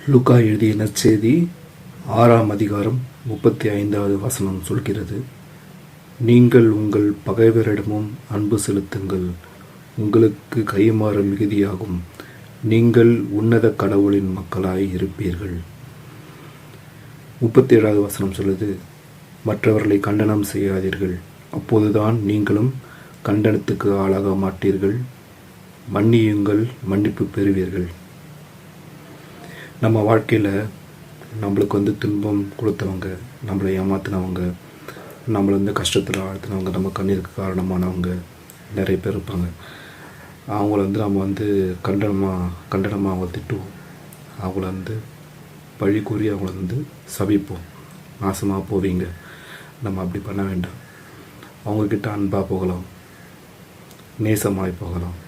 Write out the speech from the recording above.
லூக்கா எழுதிய நற்செய்தி 6ஆம் அதிகாரம் 35வது வசனம் சொல்கிறது, நீங்கள் உங்கள் பகைவரிடமும் அன்பு செலுத்துங்கள், உங்களுக்கு கைமாறு மிகுதியாகும், நீங்கள் உன்னத கடவுளின் மக்களாய் இருப்பீர்கள். 37வது வசனம் சொல்லுது, மற்றவர்களை கண்டனம் செய்யாதீர்கள், அப்போதுதான் நீங்களும் கண்டனத்துக்கு ஆளாக மாட்டீர்கள், மன்னியுங்கள், மன்னிப்பு பெறுவீர்கள். நம்ம வாழ்க்கையில் நம்மளுக்கு துன்பம் கொடுத்தவங்க, நம்மளை ஏமாத்தினவங்க, நம்மளை கஷ்டத்தில் ஆழ்த்தினவங்க, நம்ம கண்ணீருக்கு காரணமானவங்க நிறைய பேர் இருப்பாங்க. அவங்கள நம்ம கண்டனமாக அவங்க திட்டுவோம், அவங்கள பழி கூறி அவங்கள சபிப்போம், நாசமாக போவீங்க. நம்ம அப்படி பண்ண வேண்டாம். அவங்கக்கிட்ட அன்பாக போகலாம், நேசமாய் போகலாம்.